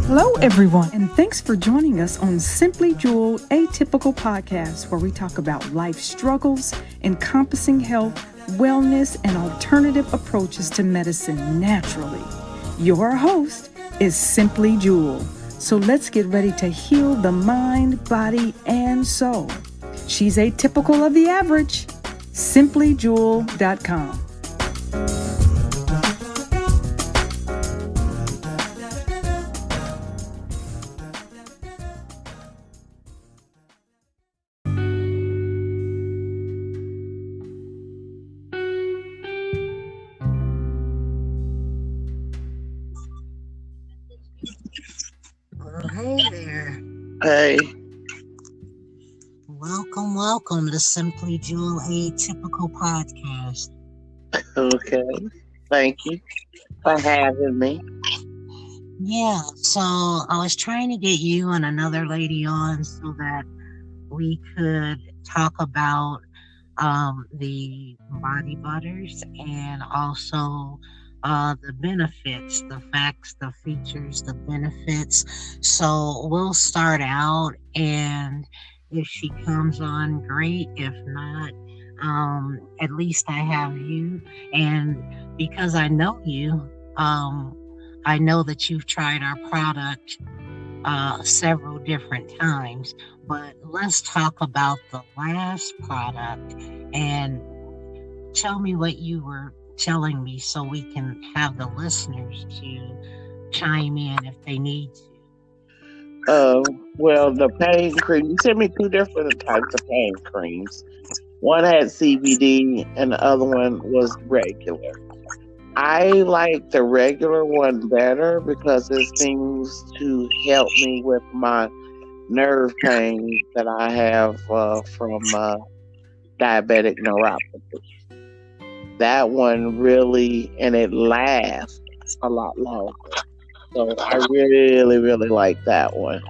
Hello, everyone, and thanks for joining us on Simply Jewel Atypical Podcast, where we talk about life struggles, encompassing health, wellness, and alternative approaches to medicine naturally. Your host is Simply Jewel. So let's get ready to heal the mind, body, and soul. She's atypical of the average. SimplyJewel.com. Hey there. Hey, Welcome to Simply Jewel Atypical Podcast. okay. Thank you for having me. Yeah, so I was trying to get you and another lady on so that we could talk about the body butters and also the benefits, the facts, the features, the benefits. So we'll start out, and if she comes on, great. If not, at least I have you. And because I know you, I know that you've tried our product several different times. But let's talk about the last product and tell me what you were telling me so we can have the listeners to chime in if they need to. Well, the pain cream, you sent me two different types of pain creams. One had CBD and the other one was regular. I like the regular one better because it seems to help me with my nerve pain that I have from diabetic neuropathy. That one really, and it lasts a lot longer. So I really, really like that one.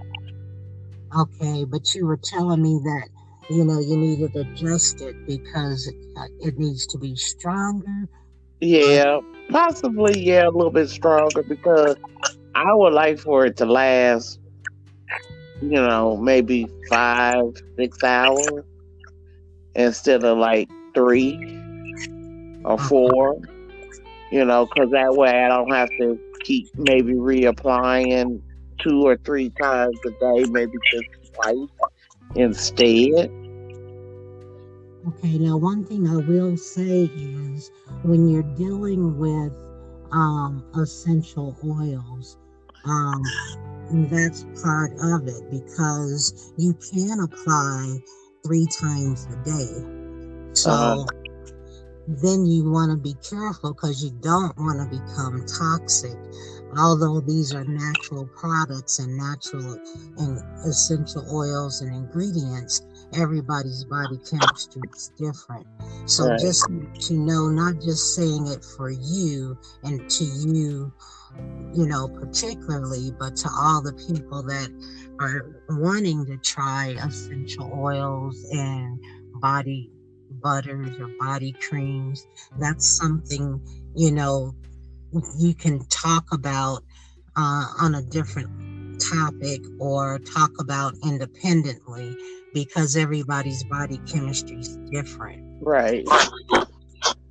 Okay, but you were telling me that you needed to adjust it because it needs to be stronger. Uh, Yeah, possibly, yeah, a little bit stronger because I would like for it to last, maybe 5, 6 hours instead of like 3 or 4, because that way I don't have to keep maybe reapplying 2 or 3 times a day, maybe just twice instead. Okay, now one thing I will say is when you're dealing with essential oils, um, that's part of it because you can apply 3 times a day. Uh, So then you want to be careful because you don't want to become toxic. Although these are natural products and natural and essential oils and ingredients, everybody's body chemistry is different. So right, just to know, not just saying it for you and to you, particularly, but to all the people that are wanting to try essential oils and body butters or body creams. That's something, you know, you can talk about on a different topic or talk about independently because everybody's body chemistry is different. right.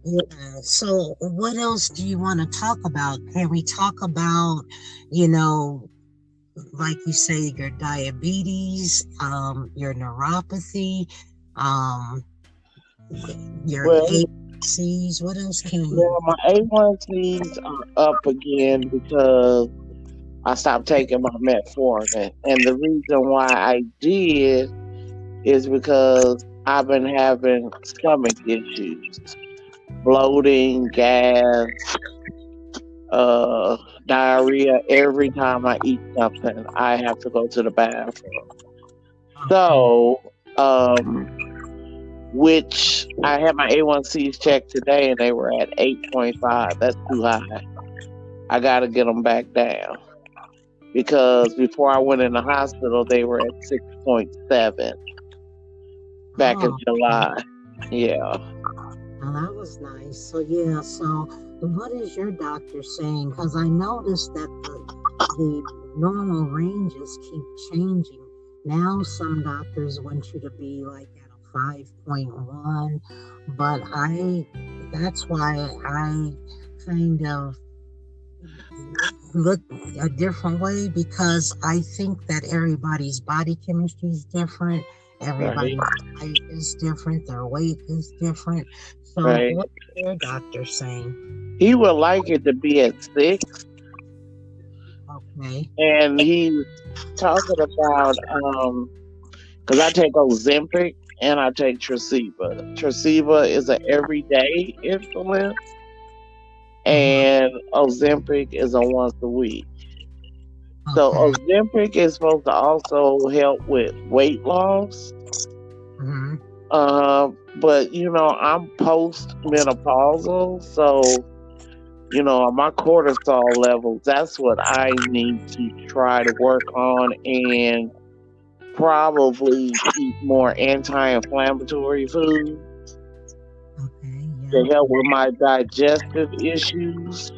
Yeah. So, what else do you want to talk about? Can we talk about, you know, like you say, your diabetes, your neuropathy, um, your Well, ACs? What else can we? well, my A1Cs are up again because I stopped taking my metformin. And the reason why I did is because I've been having stomach issues, bloating, gas, uh, diarrhea. Every time I eat something, I have to go to the bathroom. Okay. So, which I had my A1Cs checked today and they were at 8.5. That's too high. I got to get them back down because before I went in the hospital, they were at 6.7 back in Oh, okay. July. Yeah. Well, that was nice. So yeah, so what is your doctor saying? Because I noticed that the normal ranges keep changing. Now some doctors want you to be like at a 5.1, but that's why I kind of look a different way, because I think that everybody's body chemistry is different. Right, Everybody's height is different. Their weight is different. So right. what is your doctor saying? He would like it to be at 6, Okay. and he's talking about because I take Ozempic and I take Tresiba. Tresiba is an everyday insulin, Uh-huh. and Ozempic is a once a week. So Okay. Ozempic is supposed to also help with weight loss. Hmm. But I'm post menopausal, so my cortisol levels, that's what I need to try to work on, and probably eat more anti-inflammatory food Okay. to Yeah. help with my digestive issues.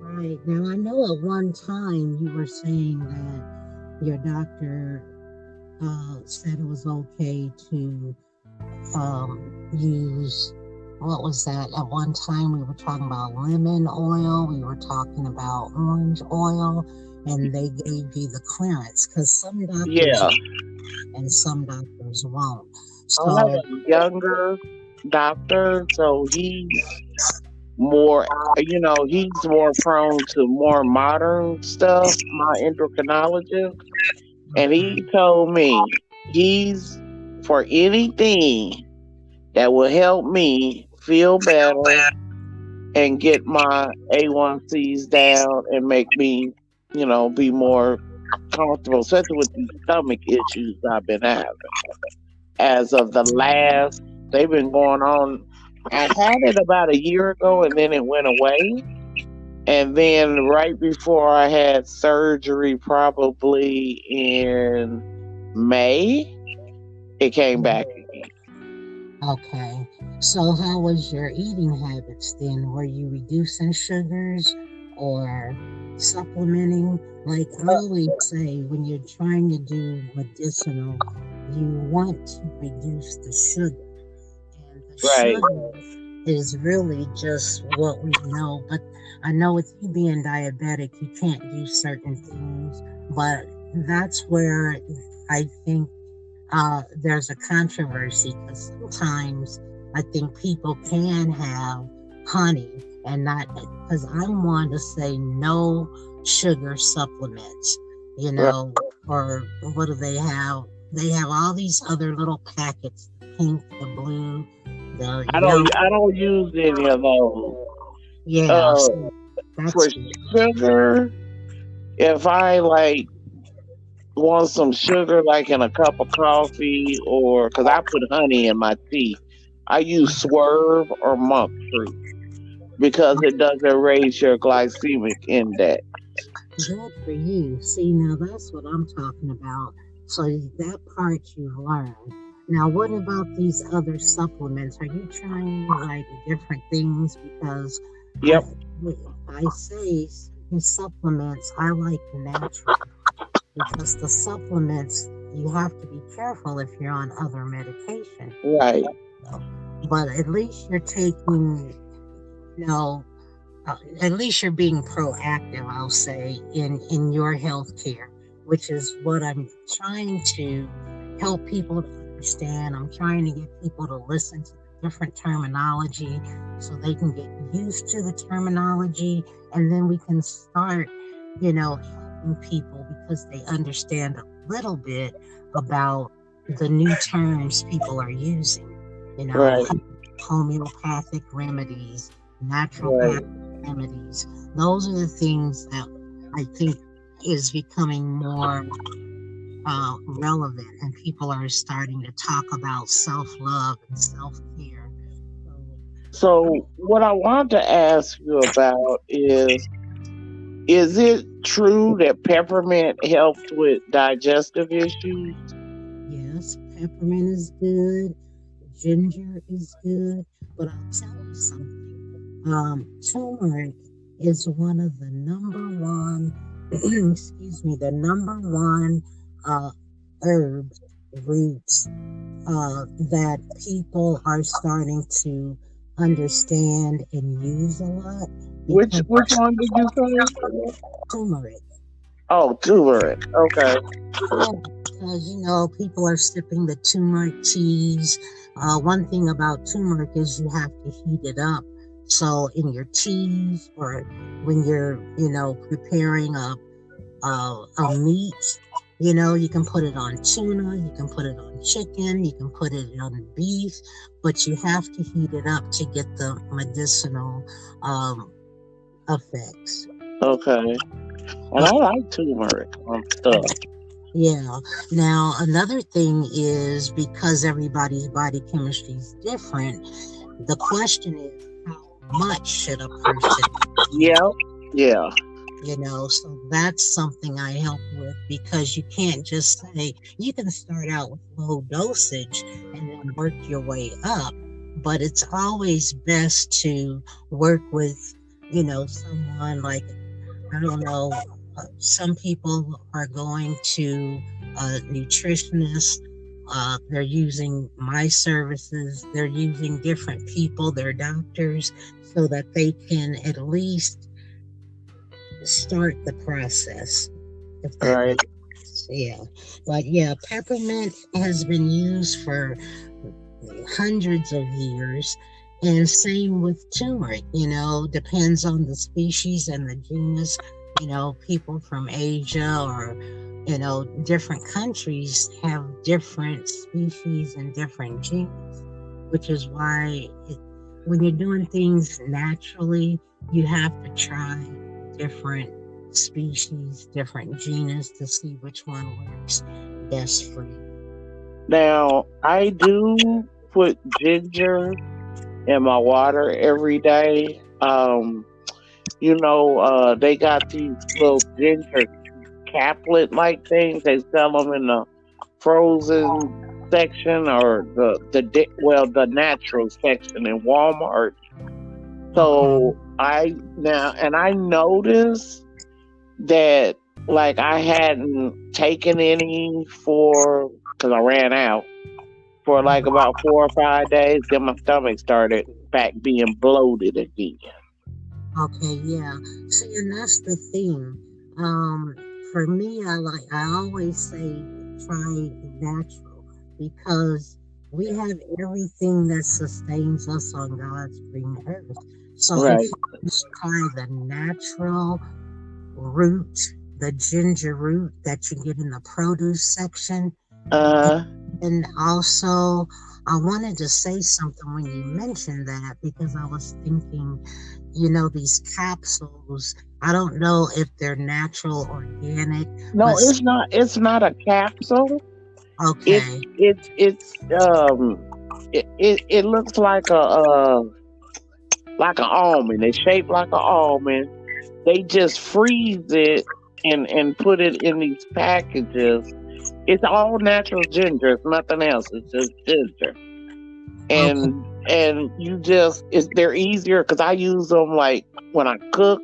Right. Now I know at one time you were saying that your doctor said it was okay to use, what was that? At one time we were talking about lemon oil, we were talking about orange oil, and they gave you the clearance, because some doctors Yeah, and some doctors won't. I have So, a younger doctor, so more, he's more prone to more modern stuff, my endocrinologist. And he okay, told me he's for anything that will help me feel better and get my A1Cs down and make me, be more comfortable, especially with these stomach issues I've been having. As of the last, they've been going on. I had it about a year ago and then it went away. And then right before I had surgery, probably in May, it came back again. okay. So how was your eating habits then? Were you reducing sugars or supplementing? Like I always say, when you're trying to do medicinal, you want to reduce the sugar. And the Right, sugar is really just what we know. But I know with you being diabetic, you can't do certain things. But that's where I think there's a controversy, because sometimes I think people can have honey and not, because I'm one to say no sugar supplements, you right. know, or what do they have? They have all these other little packets, the pink, the blue, the I don't yellow. I don't use any of those. Yeah, Uh, so for that's sugar, if I like want some sugar, like in a cup of coffee, or because I put honey in my tea, I use Swerve or monk fruit because it doesn't raise your glycemic index. good for you. See, now that's what I'm talking about. So that part you've learned. Now, what about these other supplements? Are you trying like different things? Because I, Yep. I say certain supplements I like natural, because the supplements you have to be careful if you're on other medication. Right. But at least you're taking, you know, at least you're being proactive, I'll say, in your health care, which is what I'm trying to help people to understand. I'm trying to get people to listen to the different terminology so they can get used to the terminology, and then we can start, helping people because they understand a little bit about the new terms people are using, you know, Right. homeopathic remedies, naturopathic Right. remedies. Those are the things that I think is becoming more relevant, and people are starting to talk about self love and self care. So what I wanted to ask you about is it true that peppermint helps with digestive issues? Yes, peppermint is good, ginger is good, but I'll tell you something. Turmeric is one of the number one, excuse me, the number one uh, herbs, roots that people are starting to understand and use a lot Which because one did you say? turmeric. Oh, turmeric. Okay. Yeah, because people are sipping the turmeric teas. One thing about turmeric is you have to heat it up. So in your teas or when you're, preparing a meat, you can put it on tuna, you can put it on chicken, you can put it on beef, but you have to heat it up to get the medicinal um, effects. Okay. And I like turmeric on stuff. Yeah. Now, another thing is because everybody's body chemistry is different, the question is how much should a person use? Yeah. Yeah. So that's something I help with because you can't just say you can start out with low dosage and then work your way up, but it's always best to work with, someone like I don't know. Some people are going to a nutritionist. They're using my services. They're using different people, their doctors, so that they can at least start the process. If that Right. makes sense. Yeah. But yeah, peppermint has been used for hundreds of years. And same with turmeric, depends on the species and the genus. People from Asia or, different countries have different species and different genus, which is why when you're doing things naturally, you have to try different species, different genus to see which one works best for you. Now, I do put ginger in my water every day. They got these little ginger caplet like things. They sell them in the frozen section or the natural section in Walmart. Okay. So I noticed that like I hadn't taken any for because I ran out for like about 4 or 5 days. Then my stomach started back being bloated again. Okay, yeah. See, and that's the thing. Um, for me, I always say try natural because we have everything that sustains us on God's green earth. So if Right. you just try the natural root, the ginger root that you get in the produce section, Uh. and also I wanted to say something when you mentioned that because I was thinking these capsules. I don't know if they're natural, organic, but No, it's not. It's not a capsule. It's okay, it looks like an almond. It's shaped like an almond. They just freeze it and put it in these packages. It's all natural ginger. It's nothing else. It's just ginger. okay, And they're easier because I use them like when I cook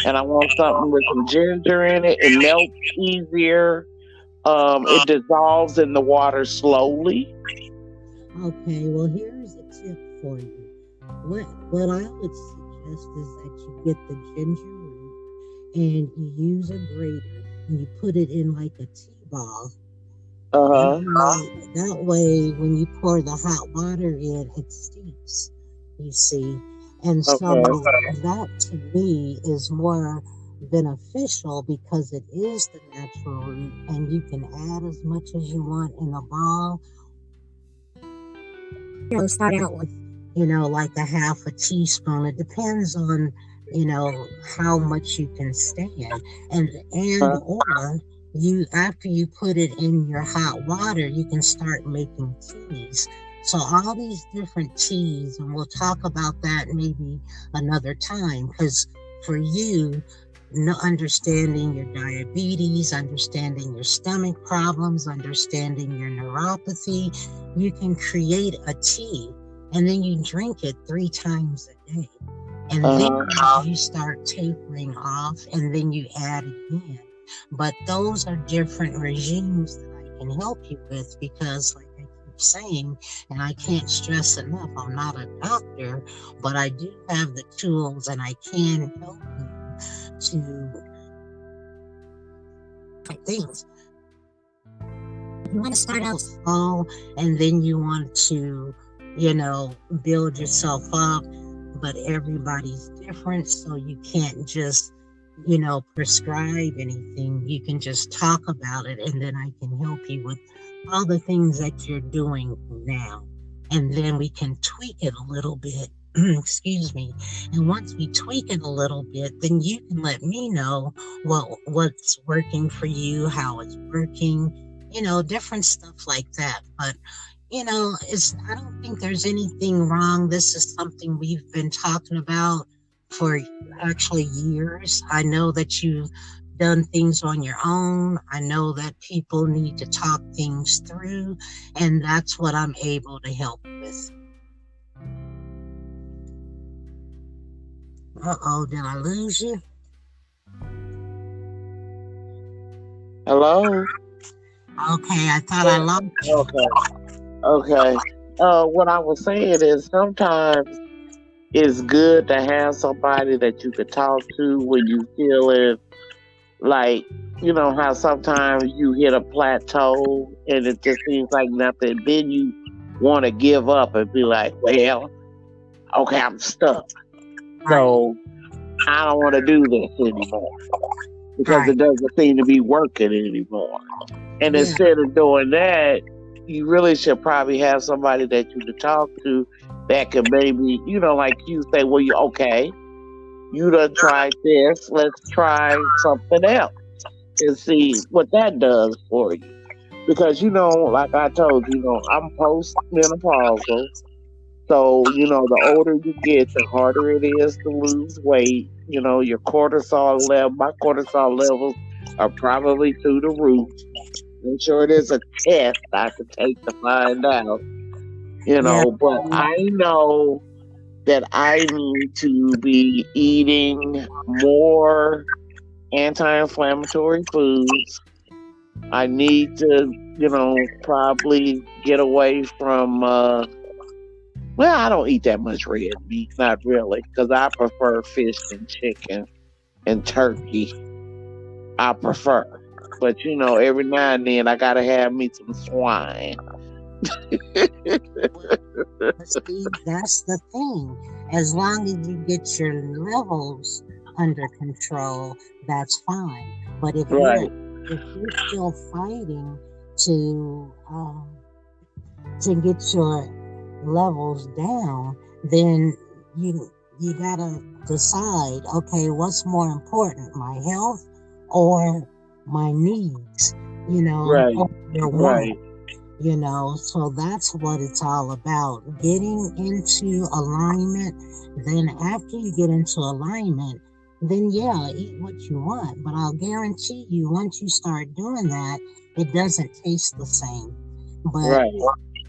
and I want something with some ginger in it. It melts easier. It dissolves in the water slowly. okay. Well, here's a tip for you. What I would suggest is that you get the ginger root and you use a grater and you put it in like a tea ball. Uh huh. That way, when you pour the hot water in, it steeps, you see. And so Okay. that to me is more beneficial because it is the natural root and you can add as much as you want in a ball. Start out with, like a half a teaspoon. It depends on, how much you can stand. And Uh, or you after you put it in your hot water, you can start making teas. So all these different teas, and we'll talk about that maybe another time, because for you, understanding your diabetes, understanding your stomach problems, understanding your neuropathy, you can create a tea and then you drink it 3 times a day. And then Uh-huh. you start tapering off, and then you add again. But those are different regimes that I can help you with because, like I keep saying, and I can't stress enough, I'm not a doctor, but I do have the tools and I can help you to things. You want to start out small and then you want to, build yourself up, but everybody's different, so you can't just, prescribe anything. You can just talk about it, and then I can help you with all the things that you're doing now. And then we can tweak it a little bit. Excuse me. And once we tweak it a little bit, then you can let me know what's working for you, how it's working, different stuff like that. But I don't think there's anything wrong. This is something we've been talking about for actually years. I know that you've done things on your own. I know that people need to talk things through, and that's what I'm able to help with. Uh-oh, did I lose you? Hello? Okay, I thought I lost you. Okay. What I was saying is sometimes it's good to have somebody that you could talk to when you feeling like, how sometimes you hit a plateau and it just seems like nothing. Then you want to give up and be like, well, okay, I'm stuck. So I don't want to do this anymore because it doesn't seem to be working anymore. And instead of doing that, you really should probably have somebody that you can talk to that can maybe, like you say, well, you done tried this, let's try something else and see what that does for you. Because, like I told you, I'm post-menopausal. So, the older you get, the harder it is to lose weight. Your cortisol level, my cortisol levels are probably through the roof. I'm sure there's a test I could take to find out, but I know that I need to be eating more anti-inflammatory foods. I need to, probably get away from, I don't eat that much red meat, not really, because I prefer fish and chicken and turkey. I prefer. But, every now and then I got to have me some swine. See, that's the thing. As long as you get your levels under control, that's fine. But if you're still fighting to get your levels down, then you gotta decide, okay, what's more important, my health or my needs, or your want. So that's what it's all about, getting into alignment. Then after you get into alignment, then eat what you want. But I'll guarantee you, once you start doing that, it doesn't taste the same. But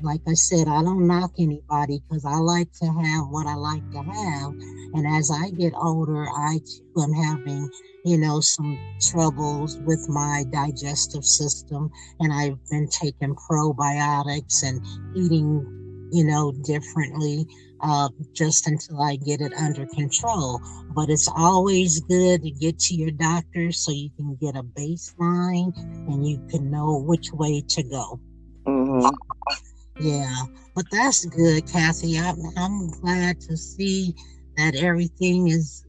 like I said, I don't knock anybody because I like to have what I like to have. And as I get older, I too am having, some troubles with my digestive system. And I've been taking probiotics and eating, differently, just until I get it under control. But it's always good to get to your doctor so you can get a baseline and you can know which way to go. Mm-hmm. Yeah, but that's good, Kathy. I'm glad to see that everything is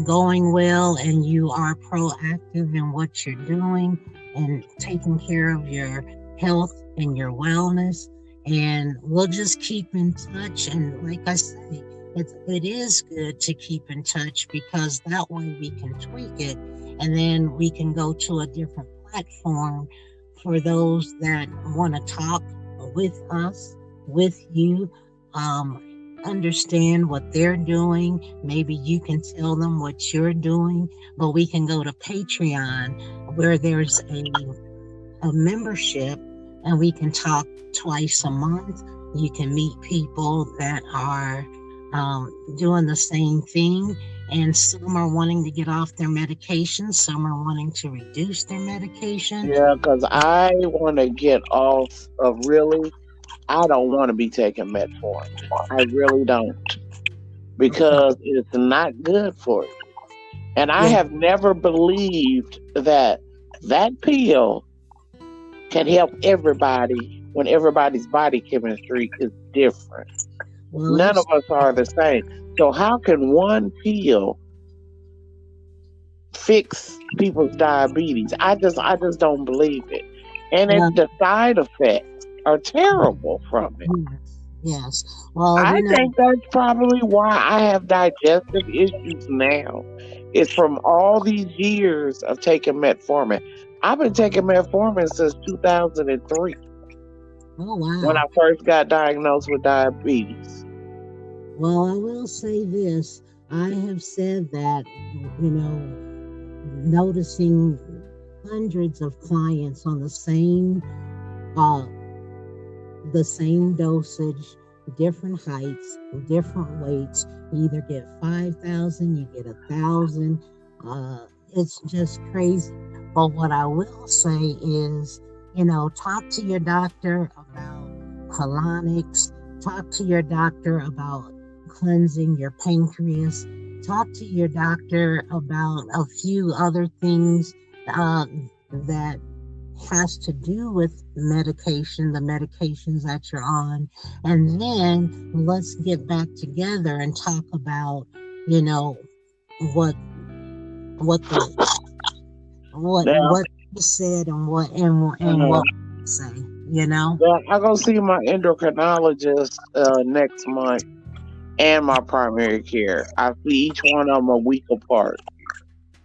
going well and you are proactive in what you're doing and taking care of your health and your wellness. And we'll just keep in touch. And like I say, it is good to keep in touch because that way we can tweak it and then we can go to a different platform for those that want to talk with us, with you, understand what they're doing. Maybe you can tell them what you're doing, but we can go to Patreon where there's a membership and we can talk twice a month. You can meet people that are doing the same thing. And some are wanting to get off their medication. Some are wanting to reduce their medication. Yeah, because I want to get off of really, I don't want to be taking metformin. I really don't. Okay. Because it's not good for you. And I Yeah. have never believed that that pill can help everybody when everybody's body chemistry is different. Well, None of that's us are the same. So how can one pill fix people's diabetes? I just don't believe it. And well, the side effects are terrible from it. yes, yes. Well, I think that's probably why I have digestive issues now. It's from all these years of taking metformin. I've been taking metformin since 2003 oh when I wow. first got diagnosed with diabetes. Well, I will say this. I have said that, you know, noticing hundreds of clients on uh, the same dosage, different heights, different weights. You either get 5,000, you get 1,000. It's just crazy. But what I will say is, talk to your doctor about colonics, talk to your doctor about cleansing your pancreas, talk to your doctor about a few other things that has to do with medication, the medications that you're on, and then let's get back together and talk about, you know, what what the Now, what you said and what uh, we say, you know. I'm going to see my endocrinologist next month and my primary care. I see each one of them a week apart.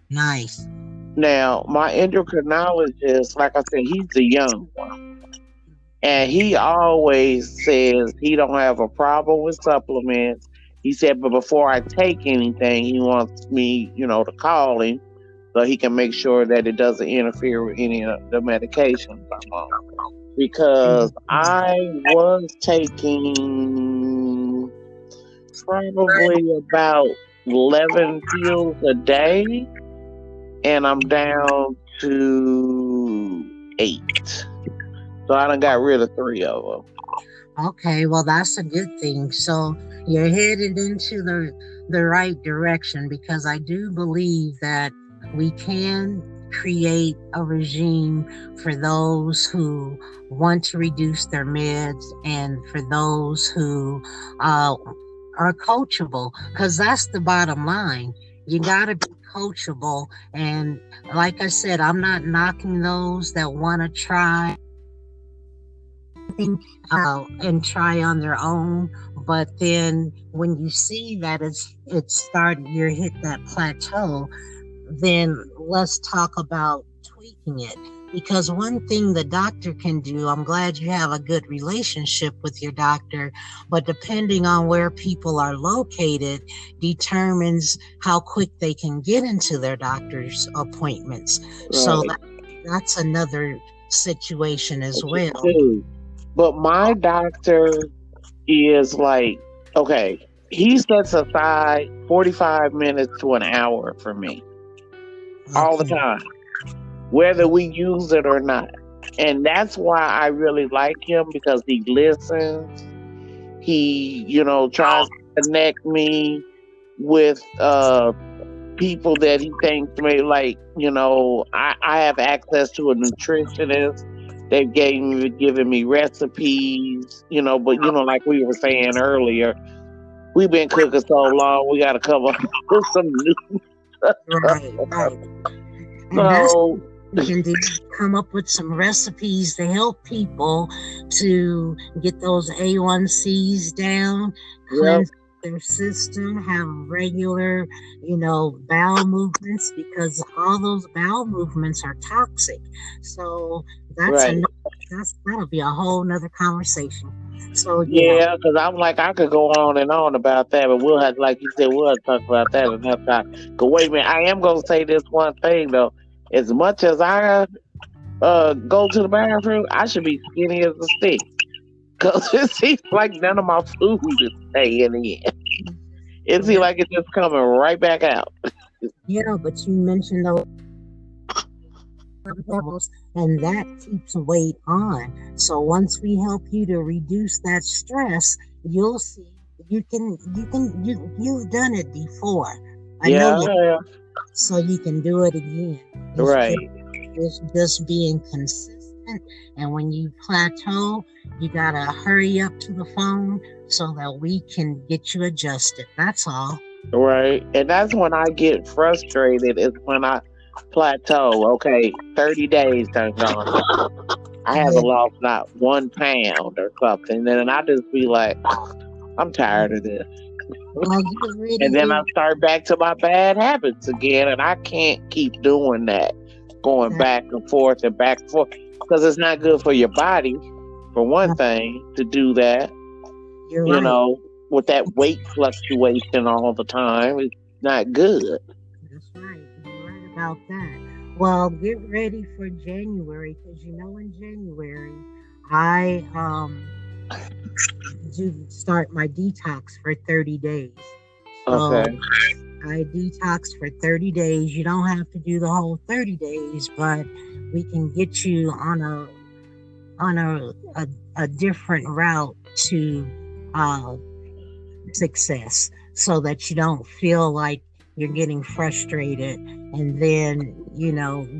Nice. Now, my endocrinologist, like I said, he's the young one. And he always says he don't have a problem with supplements. He said, but before I take anything, he wants me, to call him so he can make sure that it doesn't interfere with any of the medications I'm on. Because I was taking probably about 11 pills a day, and I'm down to 8. So I done got rid of 3 of them. Okay, well that's a good thing. So you're headed into the right direction, because I do believe that we can create a regime for those who want to reduce their meds, and for those who uh, are coachable, because that's the bottom line. You got to be coachable. And like I said, I'm not knocking those that want to try and try on their own. But then when you see that it's starting, you hit that plateau, then let's talk about tweaking it. Because one thing the doctor can do, I'm glad you have a good relationship with your doctor, but depending on where people are located determines how quick they can get into their doctor's appointments. So Right. that's another situation as well. Too. But my doctor is like, okay, he sets aside 45 minutes to an hour for me all the Okay. time, whether we use it or not. And that's why I really like him, because he listens. He, tries to connect me with people that he thinks may like, I have access to a nutritionist. They've given me recipes, but like we were saying earlier, we've been cooking so long, we got to come up with some new Right, right. And that's So, what you can do. Come up with some recipes to help people to get those A1Cs down, yep, cleanse their system, have regular, bowel movements, because all those bowel movements are toxic. So that's right. another, that'll be a whole nother conversation. So Yeah, because I'm like, I could go on and on about that, but we'll have, like you said, we'll have to talk about that another time. Because wait a minute, I am going to say this one thing, though. As much as I go to the bathroom, I should be skinny as a stick. Because it seems like none of my food is staying in. It seems Well, like it's just coming right back out. yeah, but you mentioned those levels, and that keeps weight on. So once we help you to reduce that stress, you'll see you've done it before. I know Yeah, you, yeah. so you can do it again. Right, It's just being consistent, and when you plateau, you gotta hurry up to the phone so that we can get you adjusted. That's all. right. And that's when I get frustrated, is when I plateau. Okay, 30 days done gone. I haven't Yeah, lost not 1 pound or something. And then I just be like, I'm tired of this. well, get And ready. then I start back to my bad habits again. And I can't keep doing that, going back and back and forth. Because it's not good for your body, for one thing, to do that, You're you right. know, with that weight fluctuation all the time. It's not good. That's right. You're right about that. Well, get ready for January because in January I do start my detox for 30 days. So Okay. I detox for 30 days. You don't have to do the whole 30 days, but we can get you on a different route to uh, success so that you don't feel like you're getting frustrated and then,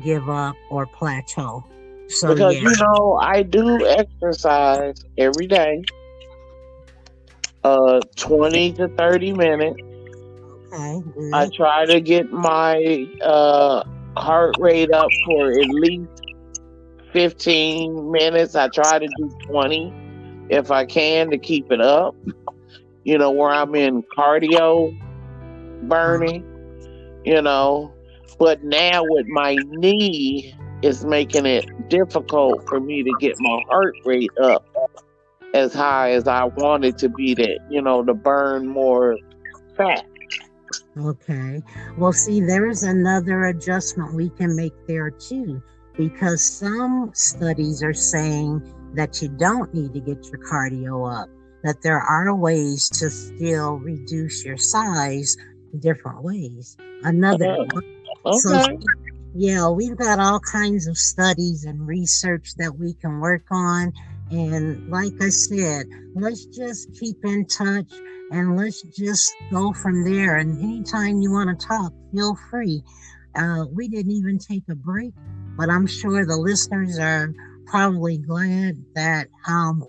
give up or plateau. So, Because, yeah. I do exercise every day, 20 to 30 minutes. Okay, I good. try to get my heart rate up for at least 15 minutes. I try to do 20 if I can to keep it up, where I'm in cardio Uh, burning, you know. But now with my knee, it's making it difficult for me to get my heart rate up as high as I want it to be, to burn more fat. okay. Well, see, there's another adjustment we can make there too, because some studies are saying that you don't need to get your cardio up, that there are ways to still reduce your size different ways. Another Uh, So, okay. yeah, we've got all kinds of studies and research that we can work on. And like I said, let's just keep in touch and let's just go from there. And anytime you want to talk, feel free. We didn't even take a break, but I'm sure the listeners are probably glad that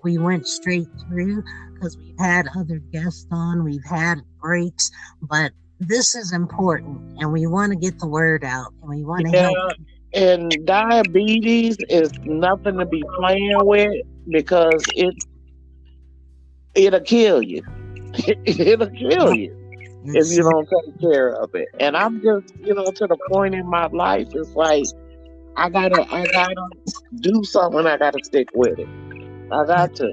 we went straight through because we've had other guests on, we've had breaks, but this is important and we want to get the word out and we want to Yeah, help. and diabetes is nothing to be playing with because it'll kill you. It'll kill you It if you sure, don't take care of it. And I'm just, to the point in my life, it's like I gotta do something. I gotta stick with it. I got to.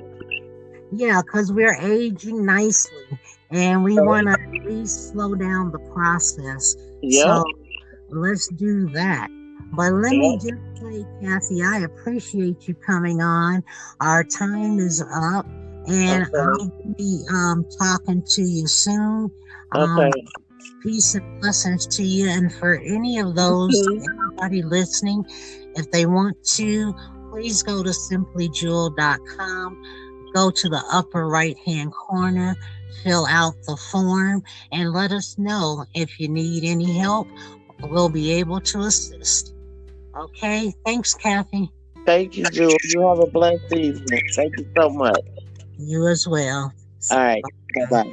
yeah, because we're aging nicely and we want to at least slow down the process. Yep. So let's do that. But let me Yep. just say, Kathy, I appreciate you coming on. Our time is up, and Okay. I'll be talking to you soon. Um, Okay. Peace and blessings to you. And for any of You those, too. anybody listening, if they want to, please go to simplyjewel.com, go to the upper right hand corner, fill out the form, and let us know if you need any help. We'll be able to assist. Okay. Thanks, Kathy. Thank you, Jewel. You have a blessed evening. Thank you so much. You as well. All right. Bye bye.